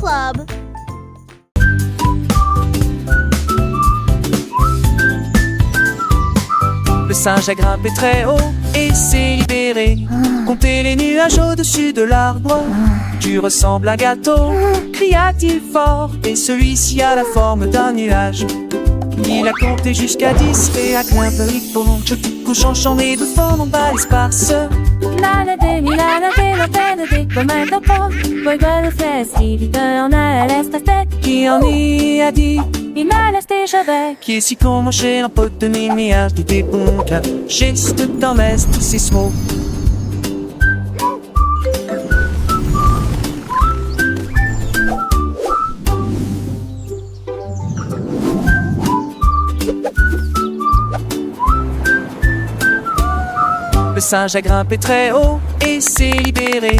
Club. Le singe a grimpé très haut et s'est libéré. Comptez les nuages au-dessus de l'arbre. Tu ressembles à un gâteau, cria-t-il fort, et celui-ci a la forme d'un nuage. Il a compté jusqu'à 10 et a grimpé bon. Je te couche en chambre de forme en bas sparse. Qui en y a dit? Qui est si con manger un pot de nuage de des bons cas. Geste dans l'est, c'est small. Le singe a grimpé très haut et s'est libéré.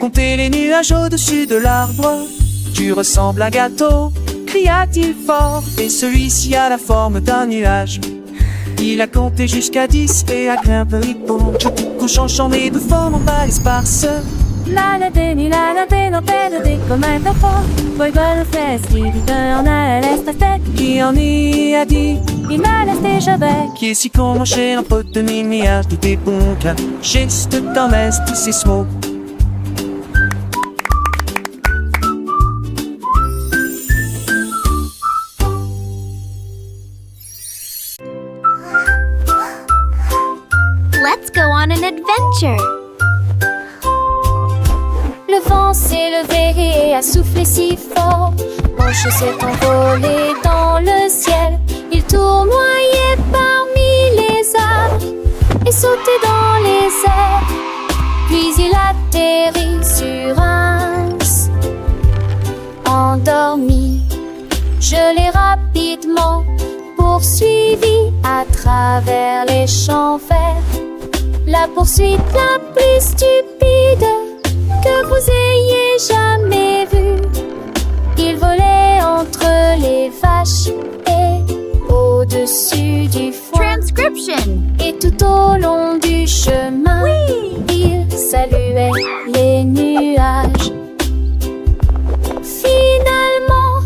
Comptez les nuages au-dessus de l'arbre. Tu ressembles à un gâteau, cria-t-il fort, et celui-ci a la forme d'un nuage. Il a compté jusqu'à 10 et a grimpé bon. Je te couche en chambre de forme en bas sparse. Qui en y a dit? Qui est si con manger un pot de nuage de des bons cas. Geste dans l'est, c'est small. Let's go on an adventure. Le vent s'est levé et a soufflé si fort. Manche s'est envolé dans le ciel. Il tournoyait parmi les arbres et sautait dans les airs. Puis il atterrit sur un endormi. Je l'ai rapidement poursuivi à travers les champs verts. La poursuite la plus stupide que vous ayez jamais vue. Il volait entre les vaches et au-dessus du foin. Transcription. Et tout au long du chemin, il saluait les nuages. Finalement,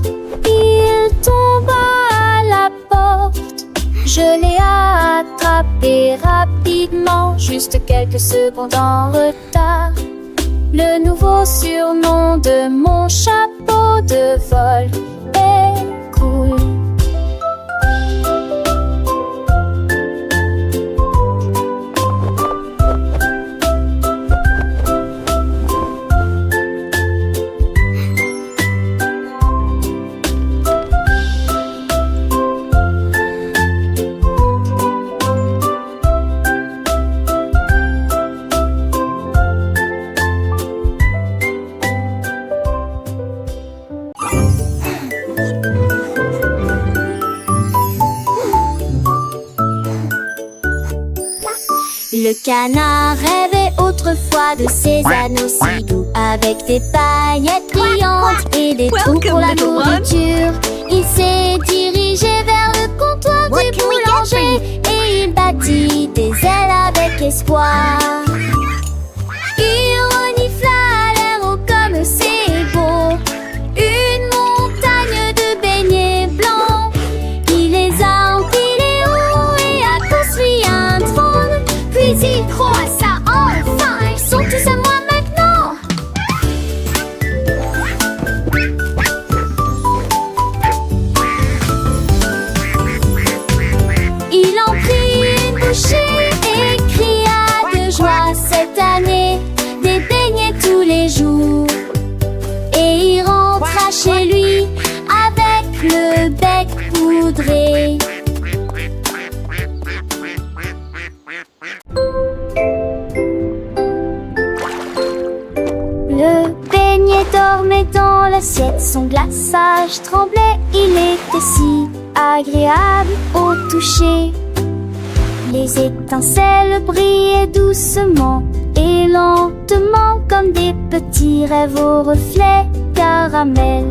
il tomba à la porte. Je l'ai attrapé rapidement, juste quelques secondes en retard. Le nouveau surnom de mon chapeau de vol est cool. Le canard rêvait autrefois de ses anneaux si doux, avec des paillettes brillantes et des trous pour la nourriture. Il s'est dirigé vers le comptoir du boulanger et il battit des ailes avec espoir. Il renifla l'air haut comme c'est beau, une montagne de beignets blancs. Il les a empilés haut et a construit un trône. Puis il croit ça enfin, ils sont tous à moi maintenant. Il en prit une bouchée et cria de joie. Cette année, des beignets tous les jours. Et il rentra chez lui avec le bec poudré. Le beignet dormait dans l'assiette, son glaçage tremblait, il était si agréable au toucher. Les étincelles brillaient doucement et lentement comme des petits rêves au reflet caramel.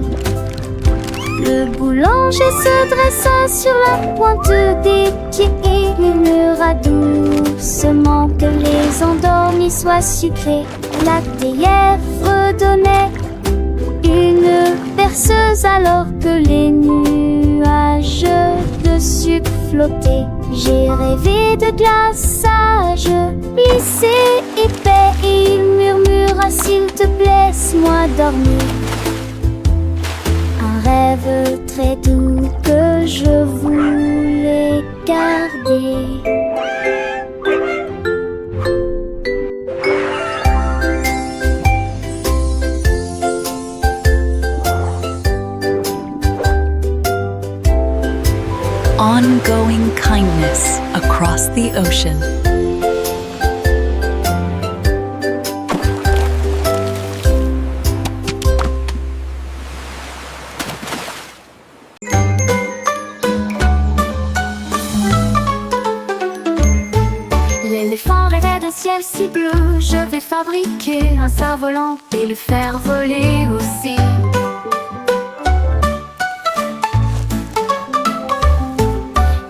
Le boulanger se dressa sur la pointe des pieds et murmura doucement que les endormis soient sucrés. La théière redonnait une berceuse alors que les nuages dessus flottaient. J'ai rêvé de glace sage, lissée, épais, et il murmura s'il te plaît, laisse-moi dormir. Un rêve très doux que je voulais garder. Ongoing kindness across the ocean. L'éléphant rêvait d'un ciel si bleu. Je vais fabriquer un cerf-volant et le faire voler aussi.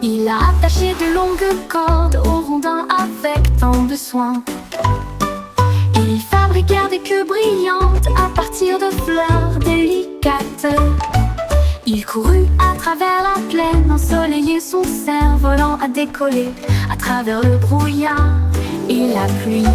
Il a attaché de longues cordes au rondin avec tant de soin. Et ils fabriquèrent des queues brillantes à partir de fleurs délicates. Il courut à travers la plaine ensoleillée, son cerf-volant a décollé à travers le brouillard et la pluie.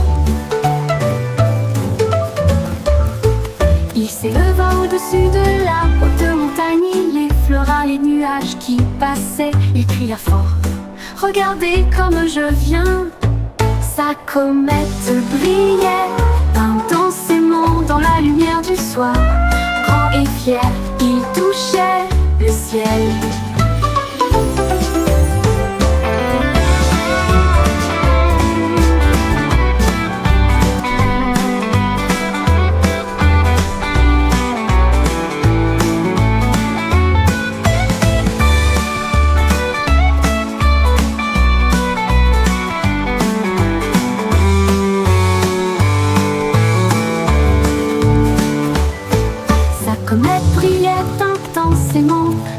Il s'éleva au-dessus de la haute montagne, il effleura les nuages qui passaient. Il cria fort: regardez comme je viens. Sa comète brillait intensément dans la lumière du soir. Grand et fier, il touchait le ciel.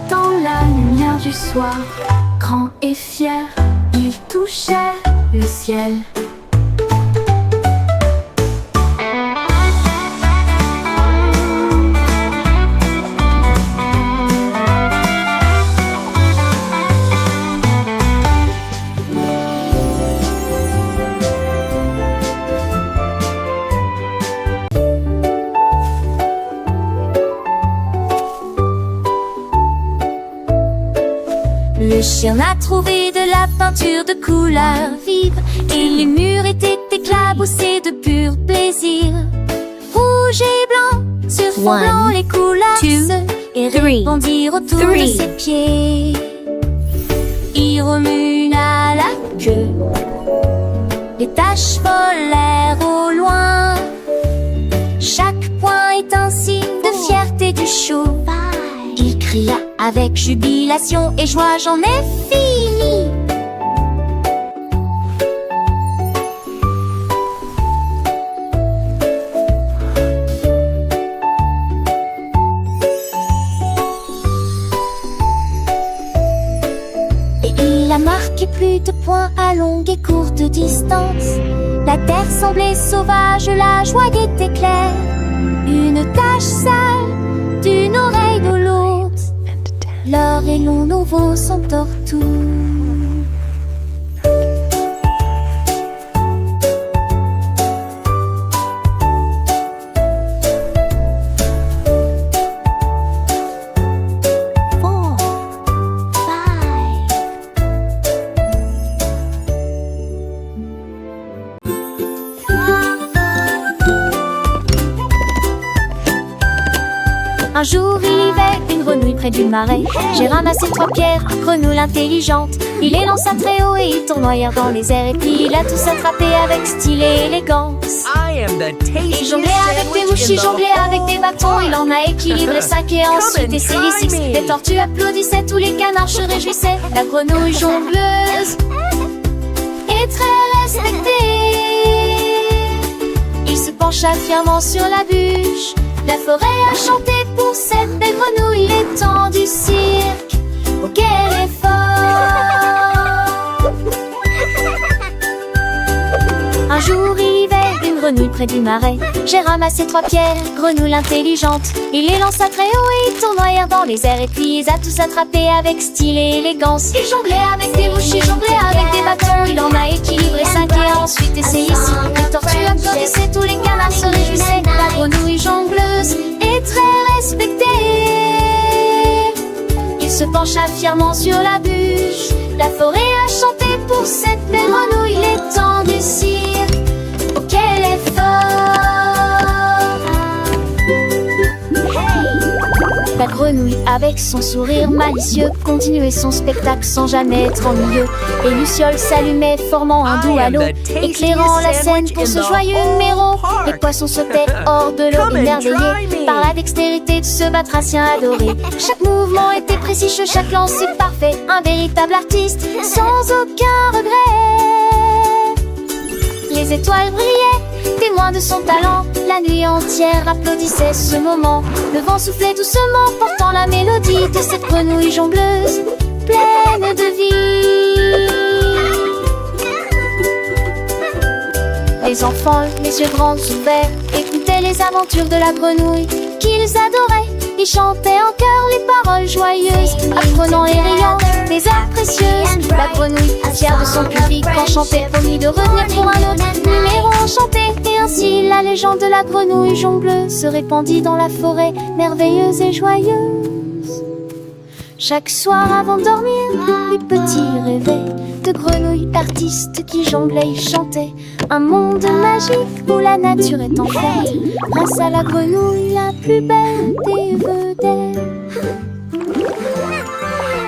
Dans la lumière du soir, grand et fier, il touchait le ciel. Le chien a trouvé de la peinture de couleurs vives et les murs étaient éclaboussés de pur plaisir. Rouge et blanc, sur fond blanc les couleurs et répandirent autour de ses pieds. Il remua la queue, les taches volèrent au loin. Chaque point est un signe de fierté du cheval. Il cria avec jubilation et joie: j'en ai fini. Et il a marqué plus de points à longue et courte distance. La terre semblait sauvage, la joie était claire. Une tache sale d'une oreille de l'autre. L'or et long nouveau sont tortues. Un jour il vivait une grenouille près du marais. J'ai ramassé 3 pierres, grenouille intelligente. Il les lança très haut et ils tournoyèrent dans les airs. Et puis il a tous attrapé avec style et élégance. Il jonglait avec des mouches, il jonglait avec des bâtons. Il en a équilibré 5 et ensuite essayé 6. Les tortues applaudissaient, tous les canards se réjouissaient. La grenouille jongleuse est très respectée. Il se pencha fièrement sur la bûche. La forêt a chanté pour cette belle grenouille. Les temps du cirque, oh quel effort. Un jour il vivait une une grenouille près du marais. J'ai ramassé 3 pierres, grenouille intelligente. Il les lança très haut et ils tournoyèrent dans les airs. Et puis ils a tous attrapé avec style et élégance. Il jonglait avec des mouches, il jonglait avec des bâtons. Il en a équilibré 5 et a ensuite essayé 6. Les tortues applaudissaient, tous les canards se réjouissaient. La grenouille jongleuse est très respectée. Il se pencha fièrement sur la bûche. La forêt a chanté pour cette belle grenouille. Il est temps du cirque. Oh, quel effort! La grenouille, avec son sourire malicieux, continuait son spectacle sans jamais être ennuyeux. Et Luciole s'allumait, formant un doux halo, éclairant la scène pour ce joyeux numéro. Les poissons sautaient hors de l'eau, émerveillés par la dextérité de ce batracien adoré. Chaque mouvement était précis, chaque lancer parfait. Un véritable artiste, sans aucun regret. Les étoiles brillaient, témoins de son talent. La nuit entière applaudissait ce moment. Le vent soufflait doucement, portant la mélodie de cette grenouille jongleuse, pleine de vie. Les enfants, les yeux grands ouverts, écoutaient les aventures de la grenouille qu'ils adoraient. Ils chantaient en chœur les paroles joyeuses, apprenant et riant des heures précieuses. La grenouille, fière de son public, enchantait, promit de revenir pour un autre numéro enchanté. Et ainsi la légende de la grenouille jongleuse se répandit dans la forêt, merveilleuse et joyeuse. Chaque soir avant de dormir, les petits rêvaient de grenouilles artistes qui jonglaient et chantaient. Un monde magique où la nature est en fête, grâce à la grenouille la plus belle des vedettes.